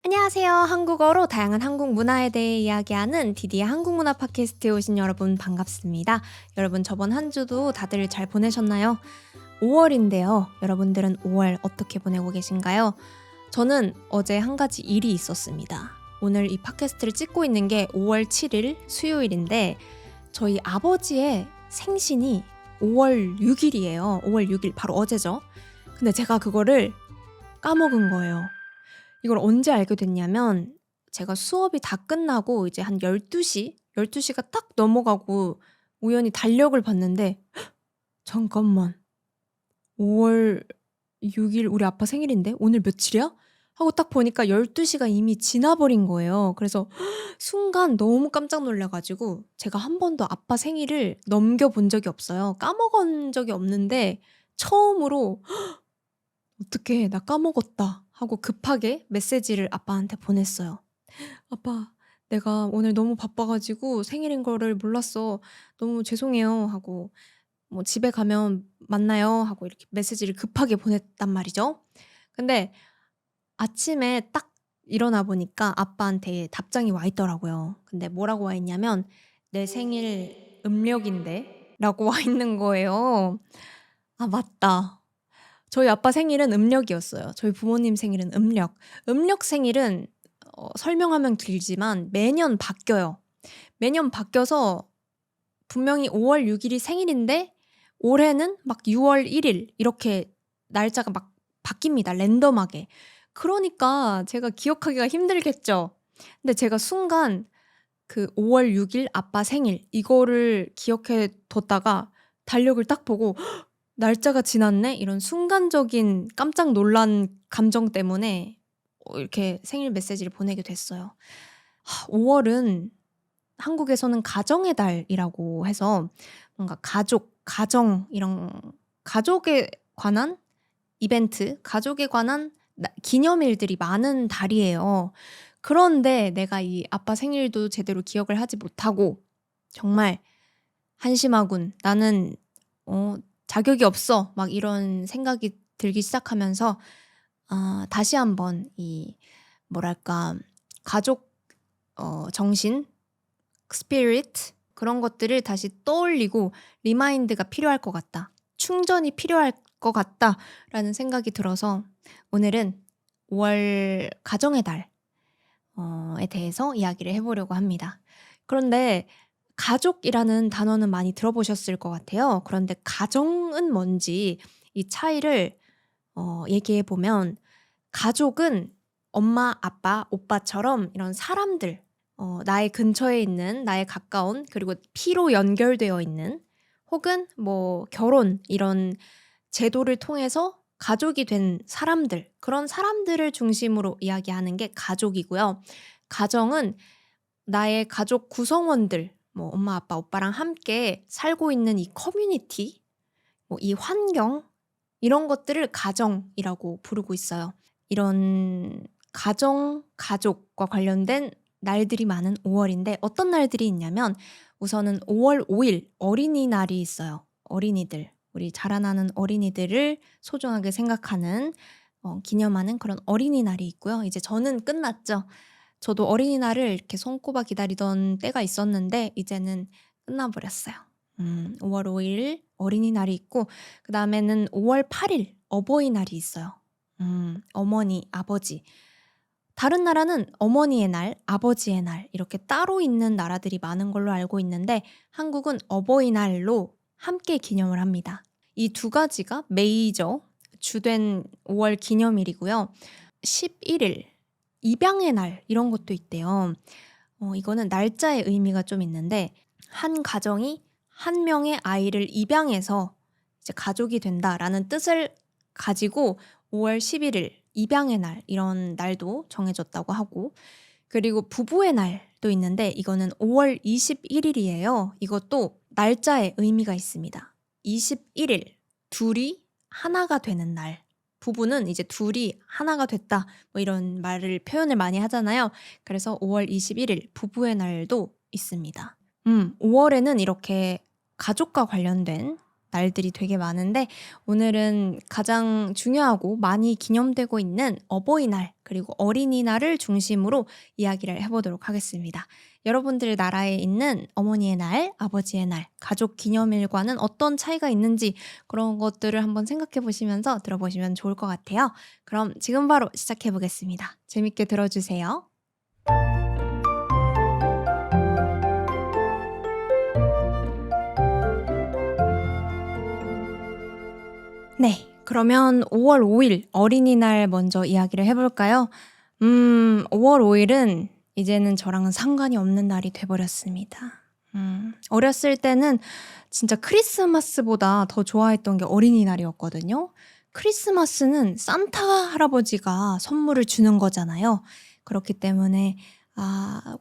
안녕하세요. 한국어로 다양한 한국 문화에 대해 이야기하는 디디의 한국 문화 팟캐스트에 오신 여러분 반갑습니다. 여러분 저번 한 주도 다들 잘 보내셨나요? 5월인데요. 여러분들은 5월 어떻게 보내고 계신가요? 저는 어제 한 가지 일이 있었습니다. 오늘 이 팟캐스트를 찍고 있는 게 5월 7일 수요일인데 저희 아버지의 생신이 5월 6일이에요. 5월 6일 바로 어제죠. 근데 제가 그거를 까먹은 거예요. 이걸 언제 알게 됐냐면 제가 수업이 다 끝나고 이제 한 12시가 딱 넘어가고 우연히 달력을 봤는데 잠깐만 5월 6일 우리 아빠 생일인데 오늘 며칠이야? 하고 딱 보니까 12시가 이미 지나버린 거예요. 그래서 순간 너무 깜짝 놀라 가지고 제가 한 번도 아빠 생일을 넘겨본 적이 없어요. 까먹은 적이 없는데 처음으로 '어떡해. 나 까먹었다.' 하고 급하게 메시지를 아빠한테 보냈어요. "아빠 내가 오늘 너무 바빠 가지고 생일인 거를 몰랐어. 너무 죄송해요." 하고 뭐 "집에 가면 만나요." 하고 이렇게 메시지를 급하게 보냈단 말이죠. 근데 아침에 딱 일어나 보니까 아빠한테 답장이 와 있더라고요. 근데 뭐라고 와 있냐면 "내 생일 음력인데."라고 와 있는 거예요. 아 맞다. 저희 아빠 생일은 음력이었어요. 저희 부모님 생일은 음력. 음력 생일은 설명하면 길지만 매년 바뀌어요. 매년 바뀌어서 분명히 5월 6 일이 생일인데 올해는 막 6월 1일 이렇게 날짜가 막 바뀝니다, 랜덤하게. 그러니까 제가 기억하기가 힘들겠죠. 근데 제가 순간 그 5월 6일 아빠 생일 이거를 기억해 뒀다가 달력을 딱 보고 날짜가 지났네? 이런 순간적인 깜짝 놀란 감정 때문에 이렇게 생일 메시지를 보내게 됐어요. 5 월은 한국에서는 가정의 달이라고 해서 뭔가 가족, 가정 이런 가족에 관한 이벤트, 가족에 관한 기념일들이 많은 달이에요. 그런데 내가 이 아빠 생일도 제대로 기억을 하지 못하고 '정말 한심하군. 나는 어 자격이 없어.' 막 이런 생각이 들기 시작하면서 다시 한번 이 뭐랄까 가족 정신, spirit 그런 것들을 다시 떠올리고 '리마인드가 필요할 것 같다. 충전이 필요할 것 같다.'라는 생각이 들어서 오늘은 5월 가정의 달 에 대해서 이야기를 해 보려고 합니다. 그런데 가족이라는 단어는 많이 들어보셨을 것 같아요. 그런데 가정은 뭔지 이 차이를 얘기해 보면 가족은 엄마, 아빠, 오빠처럼 이런 사람들 나의 근처에 있는 나의 가까운 그리고 피로 연결되어 있는 혹은 뭐 결혼 이런 제도를 통해서 가족이 된 사람들 그런 사람들을 중심으로 이야기하는 게 가족이고요. 가정은 나의 가족 구성원들 뭐 엄마, 아빠, 오빠랑 함께 살고 있는 이 커뮤니티 뭐 이 환경 이런 것들을 가정이라고 부르고 있어요. 이런 가정, 가족과 관련된 날들이 많은 5 월인데 어떤 날들이 있냐면 우선은 5월 5일 어린이날이 있어요. 어린이들, 우리 자라나는 어린이들을 소중하게 생각하는 기념하는 그런 어린이날이 있고요. 이제 저는 끝났죠. 저도 어린이날을 이렇게 손꼽아 기다리던 때가 있었는데 이제는 끝나 버렸어요. 5월 5일 어린이날이 있고 그다음에는 5월 8일 어버이날이 있어요. 어머니, 아버지. 다른 나라는 어머니의 날, 아버지의 날 이렇게 따로 있는 나라들이 많은 걸로 알고 있는데 한국은 어버이날로 함께 기념을 합니다. 이 두 가지가 메이저 주된 5월 기념일이고요. 11일 입양의 날 이런 것도 있대요. 이거는 날짜의 의미가 좀 있는데 한 가정이 한 명의 아이를 입양해서 이제 가족이 된다라는 뜻을 가지고 5월 11일 입양의 날 이런 날도 정해졌다고 하고 그리고 부부의 날도 있는데 이거는 5월 21 일이에요. 이것도 날짜의 의미가 있습니다. 21일 둘이 하나가 되는 날. 부부는 이제 "둘이 하나가 됐다." 뭐 이런 말을 표현을 많이 하잖아요. 그래서 5월 21일 부부의 날도 있습니다. 5 월에는 이렇게 가족과 관련된 날들이 되게 많은데 오늘은 가장 중요하고 많이 기념되고 있는 어버이날 그리고 어린이날을 중심으로 이야기를 해보도록 하겠습니다. 여러분들 나라에 있는 어머니의 날, 아버지의 날, 가족 기념일과는 어떤 차이가 있는지 그런 것들을 한번 생각해 보시면서 들어보시면 좋을 것 같아요. 그럼 지금 바로 시작해 보겠습니다. 재밌게 들어주세요. 네, 그러면 5월 5일 어린이날 먼저 이야기를 해볼까요? 5월 5일은 이제는 저랑은 상관이 없는 날이 돼버렸습니다. 어렸을 때는 진짜 크리스마스보다 더 좋아했던 게 어린이날이었거든요. 크리스마스는 산타 할아버지가 선물을 주는 거잖아요. 그렇기 때문에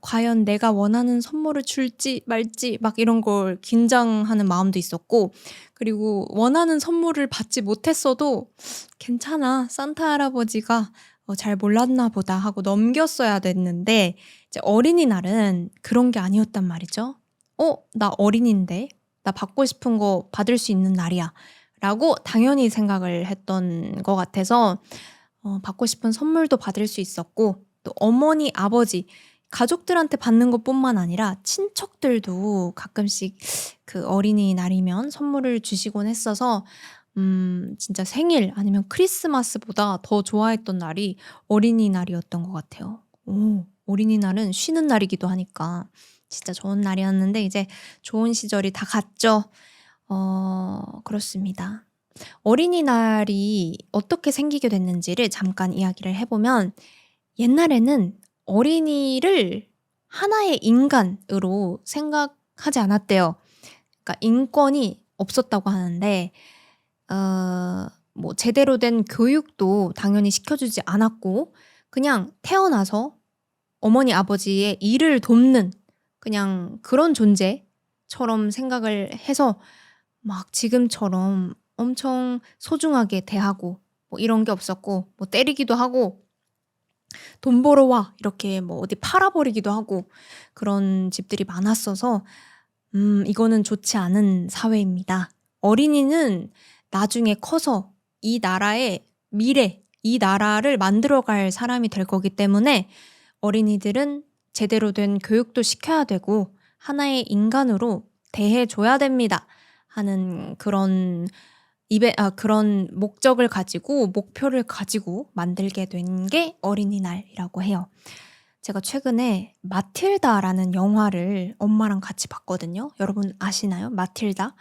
과연 내가 원하는 선물을 줄지 말지 막 이런 걸 긴장하는 마음도 있었고, 그리고 원하는 선물을 받지 못했어도 괜찮아, 산타 할아버지가 잘 몰랐나 보다 하고 넘겼어야 됐는데, 이제 어린이날은 그런 게 아니었단 말이죠. 나 어린인데 나 받고 싶은 거 받을 수 있는 날이야 라고 당연히 생각을 했던 것 같아서 받고 싶은 선물도 받을 수 있었고, 또 어머니, 아버지, 가족들한테 받는 것뿐만 아니라 친척들도 가끔씩 그 어린이날이면 선물을 주시곤 했어서 진짜 생일 아니면 크리스마스보다 더 좋아했던 날이 어린이날이었던 것 같아요. 어린이날은 쉬는 날이기도 하니까 진짜 좋은 날이었는데 이제 좋은 시절이 다 갔죠. 그렇습니다. 어린이날이 어떻게 생기게 됐는지를 잠깐 이야기를 해보면, 옛날에는 어린이를 하나의 인간으로 생각하지 않았대요. 그러니까 인권이 없었다고 하는데 뭐 제대로 된 교육도 당연히 시켜주지 않았고, 그냥 태어나서 어머니 아버지의 일을 돕는 그냥 그런 존재처럼 생각을 해서 막 지금처럼 엄청 소중하게 대하고 뭐 이런 게 없었고, 뭐 때리기도 하고 돈 벌어 와 이렇게 뭐 어디 팔아버리기도 하고 그런 집들이 많았어서 이거는 좋지 않은 사회입니다. 어린이는 나중에 커서 이 나라의 미래, 이 나라를 만들어갈 사람이 될 거기 때문에 어린이들은 제대로 된 교육도 시켜야 되고 하나의 인간으로 대해줘야 됩니다 하는 그런 그런 목적을 가지고 목표를 가지고 만들게 된 게 어린이날이라고 해요. 제가 최근에 마틸다라는 영화를 엄마랑 같이 봤거든요. 여러분 아시나요? 마틸다?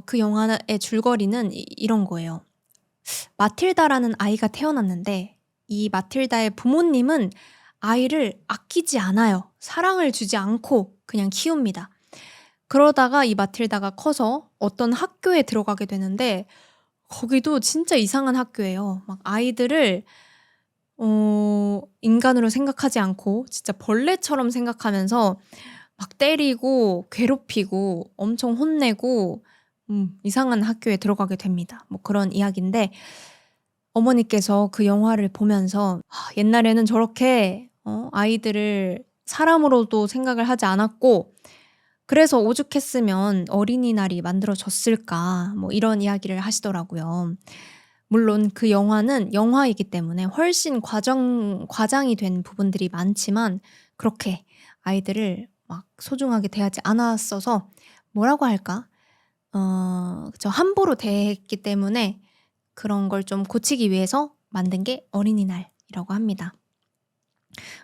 그 영화의 줄거리는 이런 거예요. 마틸다라는 아이가 태어났는데 이 마틸다의 부모님은 아이를 아끼지 않아요. 사랑을 주지 않고 그냥 키웁니다. 그러다가 이 마틸다가 커서 어떤 학교에 들어가게 되는데 거기도 진짜 이상한 학교예요. 막 아이들을 인간으로 생각하지 않고 진짜 벌레처럼 생각하면서 막 때리고 괴롭히고 엄청 혼내고 이상한 학교에 들어가게 됩니다. 뭐 그런 이야기인데, 어머니께서 그 영화를 보면서 옛날에는 저렇게 아이들을 사람으로도 생각을 하지 않았고 그래서 오죽했으면 어린이날이 만들어졌을까 뭐 이런 이야기를 하시더라고요. 물론 그 영화는 영화이기 때문에 훨씬 과장이 된 부분들이 많지만 그렇게 아이들을 막 소중하게 대하지 않았어서 뭐라고 할까? 그쵸. 함부로 대했기 때문에 그런 걸 좀 고치기 위해서 만든 게 어린이날이라고 합니다.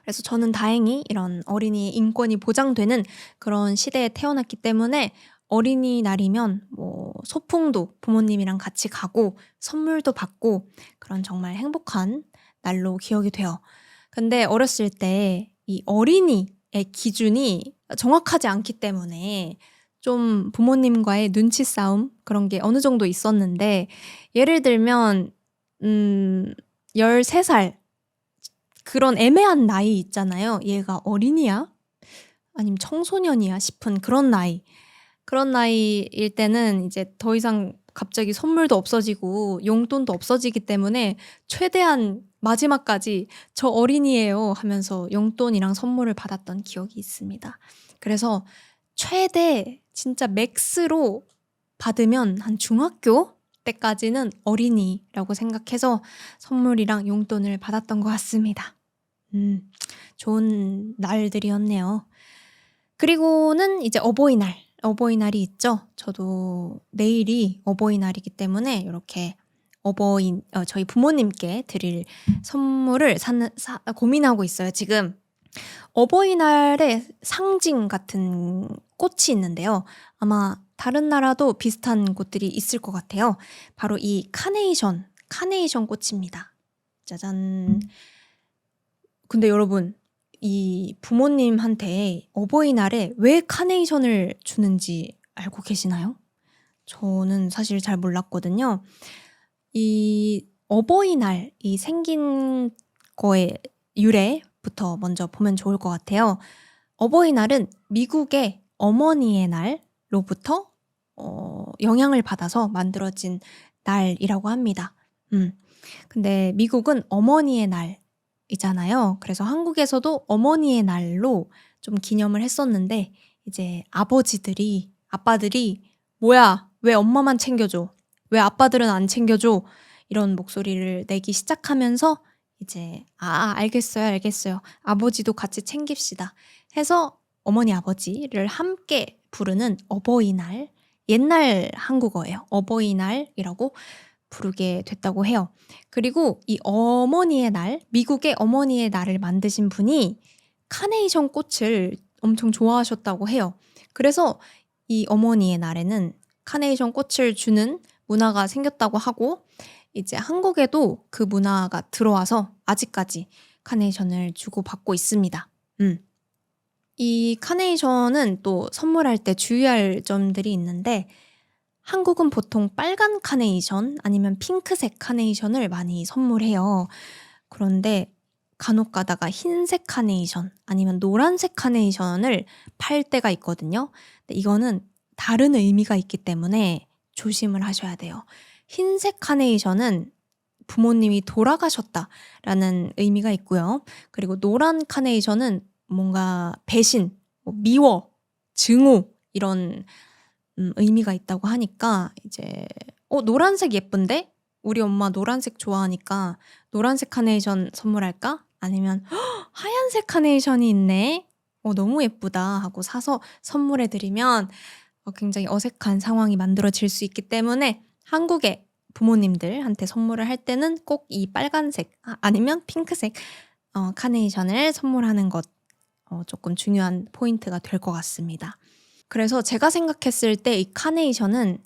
그래서 저는 다행히 이런 어린이의 인권이 보장되는 그런 시대에 태어났기 때문에 어린이날이면 뭐 소풍도 부모님이랑 같이 가고 선물도 받고 그런 정말 행복한 날로 기억이 돼요. 근데 어렸을 때 이 어린이의 기준이 정확하지 않기 때문에 좀 부모님과의 눈치 싸움 그런 게 어느 정도 있었는데, 예를 들면 13살 그런 애매한 나이 있잖아요. 얘가 어린이야? 아니면 청소년이야? 싶은 그런 나이. 그런 나이일 때는 이제 더 이상 갑자기 선물도 없어지고 용돈도 없어지기 때문에 최대한 마지막까지 저 어린이에요 하면서 용돈이랑 선물을 받았던 기억이 있습니다. 그래서 최대 진짜 맥스로 받으면 한 중학교 때까지는 어린이라고 생각해서 선물이랑 용돈을 받았던 것 같습니다. 좋은 날들이었네요. 그리고는 이제 어버이날이 있죠. 저도 내일이 어버이날이기 때문에 이렇게 저희 부모님께 드릴 선물을 고민하고 있어요, 지금. 어버이날의 상징 같은 꽃이 있는데요. 아마 다른 나라도 비슷한 꽃들이 있을 것 같아요. 바로 이 카네이션 꽃입니다. 짜잔. 근데 여러분, 이 부모님한테 어버이날에 왜 카네이션을 주는지 알고 계시나요? 저는 사실 잘 몰랐거든요. 이 어버이날, 이 생긴 거의 유래부터 먼저 보면 좋을 것 같아요. 어버이날은 미국의 어머니의 날로부터 영향을 받아서 만들어진 날이라고 합니다. 근데 미국은 어머니의 날이잖아요. 그래서 한국에서도 어머니의 날로 좀 기념을 했었는데 이제 아빠들이 뭐야, 왜 엄마만 챙겨줘? 왜 아빠들은 안 챙겨줘? 이런 목소리를 내기 시작하면서 이제 알겠어요. 아버지도 같이 챙깁시다. 해서 어머니 아버지를 함께 부르는 어버이날, 옛날 한국어예요. 어버이날이라고 부르게 됐다고 해요. 그리고 이 어머니의 날, 미국의 어머니의 날을 만드신 분이 카네이션 꽃을 엄청 좋아하셨다고 해요. 그래서 이 어머니의 날에는 카네이션 꽃을 주는 문화가 생겼다고 하고 이제 한국에도 그 문화가 들어와서 아직까지 카네이션을 주고받고 있습니다. 이 카네이션은 또 선물할 때 주의할 점들이 있는데 한국은 보통 빨간 카네이션 아니면 핑크색 카네이션을 많이 선물해요. 그런데 간혹 가다가 흰색 카네이션 아니면 노란색 카네이션을 팔 때가 있거든요. 근데 이거는 다른 의미가 있기 때문에 조심을 하셔야 돼요. 흰색 카네이션은 부모님이 돌아가셨다라는 의미가 있고요. 그리고 노란 카네이션은 뭔가 배신, 미워, 증오 이런 의미가 있다고 하니까 이제 노란색 예쁜데? 우리 엄마 노란색 좋아하니까 노란색 카네이션 선물할까? 아니면 하얀색 카네이션이 있네? 너무 예쁘다 하고 사서 선물해 드리면 굉장히 어색한 상황이 만들어질 수 있기 때문에 한국의 부모님들한테 선물을 할 때는 꼭 이 빨간색 아니면 핑크색 카네이션을 선물하는 것 조금 중요한 포인트가 될 것 같습니다. 그래서 제가 생각했을 때 이 카네이션은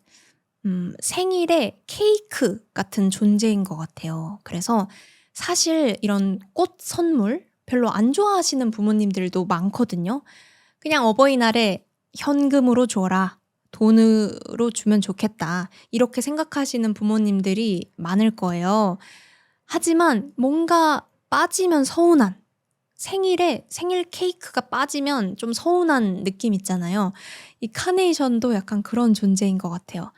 생일의 케이크 같은 존재인 것 같아요. 그래서 사실 이런 꽃 선물 별로 안 좋아하시는 부모님들도 많거든요. 그냥 어버이날에 현금으로 줘라. 돈으로 주면 좋겠다. 이렇게 생각하시는 부모님들이 많을 거예요. 하지만 뭔가 빠지면 서운한 생일 케이크가 빠지면 좀 서운한 느낌 있잖아요. 이 카네이션도 약간 그런 존재인 것 같아요.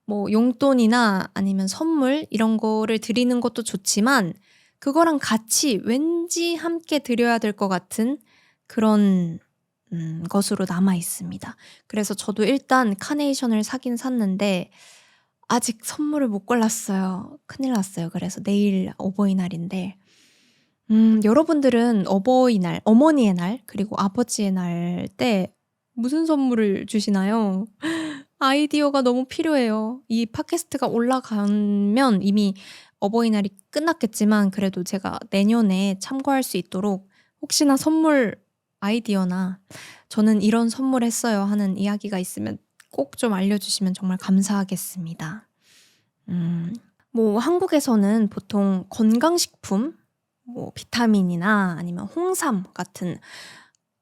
뭐 용돈이나 아니면 선물 이런 거를 드리는 것도 좋지만 그거랑 같이 왠지 함께 드려야 될 것 같은 그런 것으로 남아 있습니다. 그래서 저도 일단 카네이션을 사긴 샀는데 아직 선물을 못 골랐어요. 큰일 났어요. 그래서 내일 어버이날인데 여러분들은 어버이날, 어머니의 날, 그리고 아버지의 날 때 무슨 선물을 주시나요? 아이디어가 너무 필요해요. 이 팟캐스트가 올라가면 이미 어버이날이 끝났겠지만 그래도 제가 내년에 참고할 수 있도록 혹시나 선물 아이디어나 저는 이런 선물했어요 하는 이야기가 있으면 꼭 좀 알려주시면 정말 감사하겠습니다. 뭐 한국에서는 보통 건강식품, 뭐 비타민이나 아니면 홍삼 같은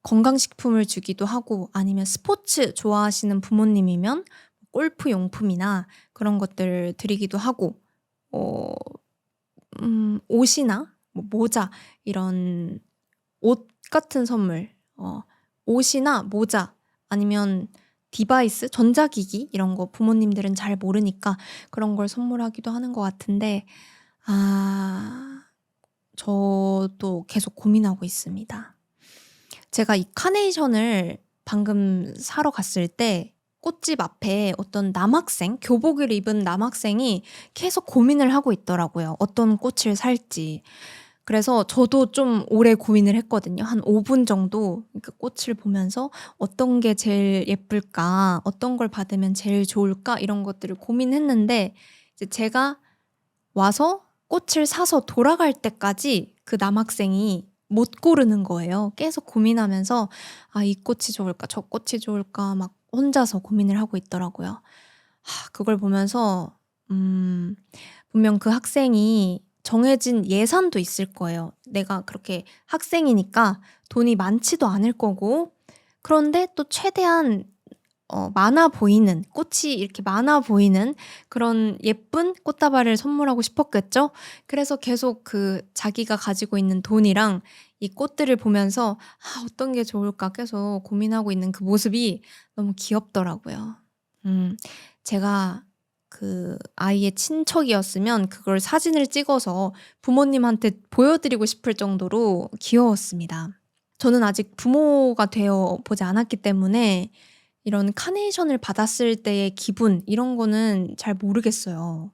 건강식품을 주기도 하고 아니면 스포츠 좋아하시는 부모님이면 골프 용품이나 그런 것들을 드리기도 하고 옷이나 뭐 모자 이런 옷 같은 선물 옷이나 모자 아니면 디바이스, 전자기기 이런 거 부모님들은 잘 모르니까 그런 걸 선물하기도 하는 것 같은데 저도 계속 고민하고 있습니다. 제가 이 카네이션을 방금 사러 갔을 때 꽃집 앞에 어떤 남학생, 교복을 입은 남학생이 계속 고민을 하고 있더라고요. 어떤 꽃을 살지. 그래서 저도 좀 오래 고민을 했거든요. 한 5분 정도 그 꽃을 보면서 '어떤 게 제일 예쁠까? 어떤 걸 받으면 제일 좋을까?' 이런 것들을 고민했는데 이제 제가 와서 꽃을 사서 돌아갈 때까지 그 남학생이 못 고르는 거예요. 계속 고민하면서 '아 이 꽃이 좋을까? 저 꽃이 좋을까?' 막 혼자서 고민을 하고 있더라고요. 그걸 보면서 음 분명 그 학생이 정해진 예산도 있을 거예요. 내가 그렇게 학생이니까 돈이 많지도 않을 거고, 그런데 또 최대한 많아 보이는, 꽃이 이렇게 많아 보이는 그런 예쁜 꽃다발을 선물하고 싶었겠죠? 그래서 계속 그 자기가 가지고 있는 돈이랑 이 꽃들을 보면서 '아 어떤 게 좋을까?' 계속 고민하고 있는 그 모습이 너무 귀엽더라고요. 제가 그 아이의 친척이었으면 그걸 사진을 찍어서 부모님한테 보여드리고 싶을 정도로 귀여웠습니다. 저는 아직 부모가 되어 보지 않았기 때문에 이런 카네이션을 받았을 때의 기분 이런 거는 잘 모르겠어요.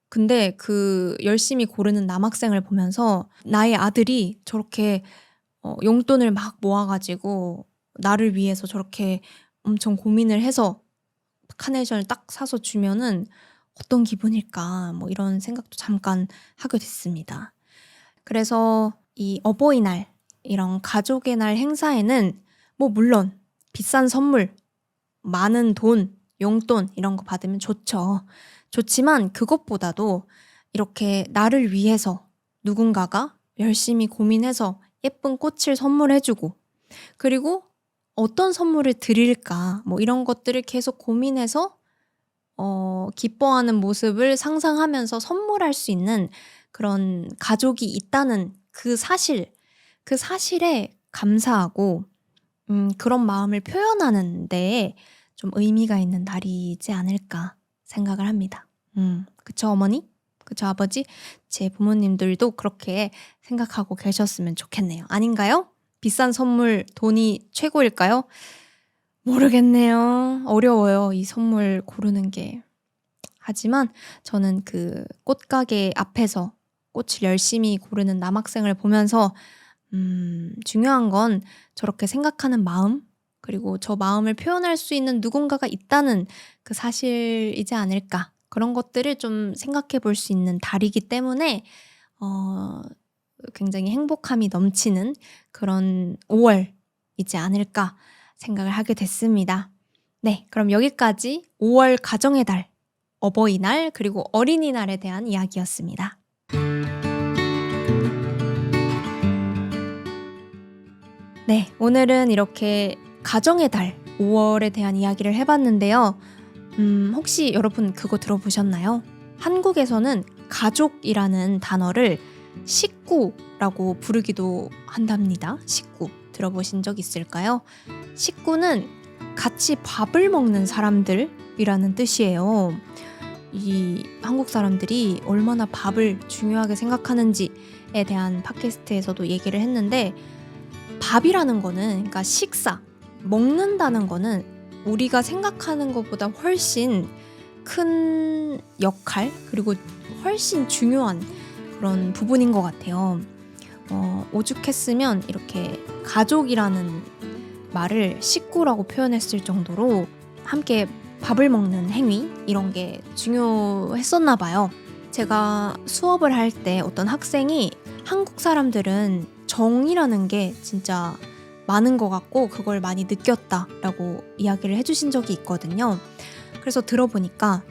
근데 그 열심히 고르는 남학생을 보면서 나의 아들이 저렇게 용돈을 막 모아 가지고 나를 위해서 저렇게 엄청 고민을 해서 카네이션을 딱 사서 주면은 '어떤 기분일까?' 뭐 이런 생각도 잠깐 하게 됐습니다. 그래서 이 어버이날, 이런 가족의 날 행사에는 뭐 물론 비싼 선물, 많은 돈, 용돈 이런 거 받으면 좋죠. 좋지만 그것보다도 이렇게 나를 위해서 누군가가 열심히 고민해서 예쁜 꽃을 선물해 주고, 그리고 어떤 선물을 드릴까 뭐 이런 것들을 계속 고민해서 기뻐하는 모습을 상상하면서 선물할 수 있는 그런 가족이 있다는 그 사실, 그 사실에 감사하고 그런 마음을 표현하는 데에 좀 의미가 있는 날이지 않을까 생각을 합니다. 그쵸 어머니? 그쵸 아버지? 제 부모님들도 그렇게 생각하고 계셨으면 좋겠네요. 아닌가요? 비싼 선물 돈이 최고일까요? 모르겠네요. 어려워요, 이 선물 고르는 게. 하지만 저는 그 꽃가게 앞에서 꽃을 열심히 고르는 남학생을 보면서 중요한 건 저렇게 생각하는 마음, 그리고 저 마음을 표현할 수 있는 누군가가 있다는 그 사실이지 않을까. 그런 것들을 좀 생각해 볼 수 있는 달이기 때문에 어 굉장히 행복함이 넘치는 그런 5월이지 않을까 생각을 하게 됐습니다. 네, 그럼 여기까지 5월 가정의 달, 어버이날, 그리고 어린이날에 대한 이야기였습니다. 네, 오늘은 이렇게 가정의 달, 5월에 대한 이야기를 해봤는데요. 혹시 여러분 그거 들어보셨나요? 한국에서는 가족이라는 단어를 식구라고 부르기도 한답니다. 식구. 들어보신 적 있을까요? 식구는 같이 밥을 먹는 사람들이라는 뜻이에요. 이 한국 사람들이 얼마나 밥을 중요하게 생각하는지에 대한 팟캐스트에서도 얘기를 했는데, 밥이라는 거는, 그러니까 식사, 먹는다는 거는 우리가 생각하는 것보다 훨씬 큰 역할, 그리고 훨씬 중요한 그런 부분인 것 같아요. 오죽했으면 이렇게 가족이라는 말을 식구라고 표현했을 정도로 함께 밥을 먹는 행위, 이런 게 중요했었나 봐요. 제가 수업을 할 때 어떤 학생이 한국 사람들은 정이라는 게 진짜 많은 것 같고 그걸 많이 느꼈다라고 이야기를 해주신 적이 있거든요. 그래서 들어보니까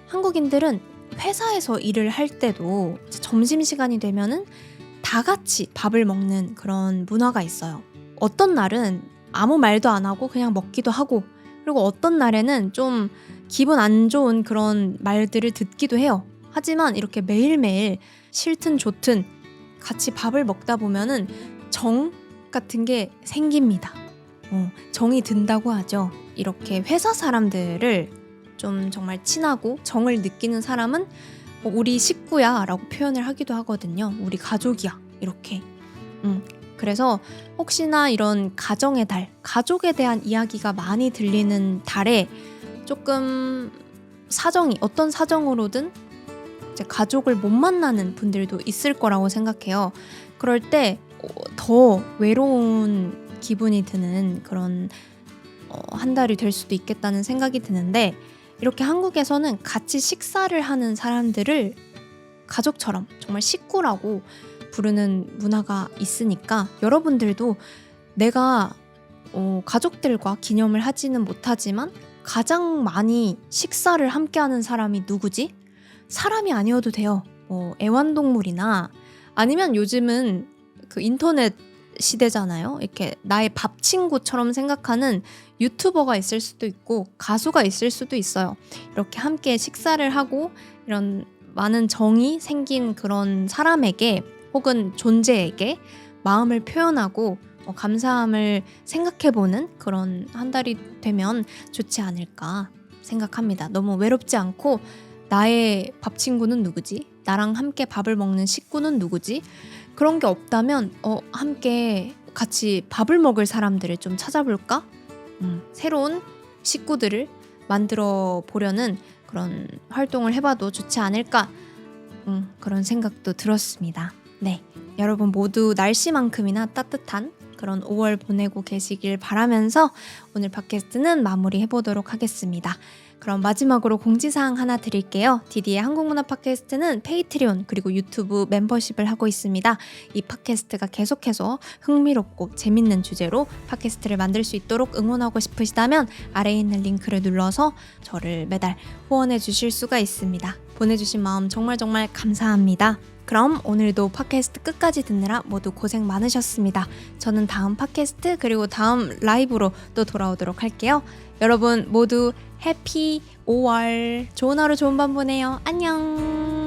한국인들은 회사에서 일을 할 때도 점심시간이 되면은 다 같이 밥을 먹는 그런 문화가 있어요. 어떤 날은 아무 말도 안 하고 그냥 먹기도 하고, 그리고 어떤 날에는 좀 기분 안 좋은 그런 말들을 듣기도 해요. 하지만 이렇게 매일매일 싫든 좋든 같이 밥을 먹다 보면은 정 같은 게 생깁니다. 정이 든다고 하죠. 이렇게 회사 사람들을 좀 정말 친하고 정을 느끼는 사람은 우리 식구야 라고 표현을 하기도 하거든요. 우리 가족이야 이렇게. 그래서 혹시나 이런 가정의 달, 가족에 대한 이야기가 많이 들리는 달에 조금 사정이 어떤 사정으로든 이제 가족을 못 만나는 분들도 있을 거라고 생각해요. 그럴 때 더 외로운 기분이 드는 그런 한 달이 될 수도 있겠다는 생각이 드는데, 이렇게 한국에서는 같이 식사를 하는 사람들을 가족처럼 정말 식구라고 부르는 문화가 있으니까 여러분들도 내가 가족들과 기념을 하지는 못하지만 가장 많이 식사를 함께하는 사람이 누구지? 사람이 아니어도 돼요. 애완동물이나 아니면 요즘은 그 인터넷 시대잖아요. 이렇게 나의 밥 친구처럼 생각하는 유튜버가 있을 수도 있고 가수가 있을 수도 있어요. 이렇게 함께 식사를 하고 이런 많은 정이 생긴 그런 사람에게 혹은 존재에게 마음을 표현하고 감사함을 생각해보는 그런 한 달이 되면 좋지 않을까 생각합니다. 너무 외롭지 않고 나의 밥 친구는 누구지? 나랑 함께 밥을 먹는 식구는 누구지? 그런 게 없다면 함께 같이 밥을 먹을 사람들을 좀 찾아볼까? 새로운 식구들을 만들어 보려는 그런 활동을 해봐도 좋지 않을까? 그런 생각도 들었습니다. 네, 여러분 모두 날씨만큼이나 따뜻한 그런 5월 보내고 계시길 바라면서 오늘 팟캐스트는 마무리해보도록 하겠습니다. 그럼 마지막으로 공지사항 하나 드릴게요. 디디의 한국문화 팟캐스트는 페이트리온 그리고 유튜브 멤버십을 하고 있습니다. 이 팟캐스트가 계속해서 흥미롭고 재밌는 주제로 팟캐스트를 만들 수 있도록 응원하고 싶으시다면 아래에 있는 링크를 눌러서 저를 매달 후원해 주실 수가 있습니다. 보내주신 마음 정말 감사합니다. 그럼 오늘도 팟캐스트 끝까지 듣느라 모두 고생 많으셨습니다. 저는 다음 팟캐스트 그리고 다음 라이브로 또 돌아오도록 할게요. 여러분 모두 해피 5월 좋은 하루 좋은 밤 보내요. 안녕.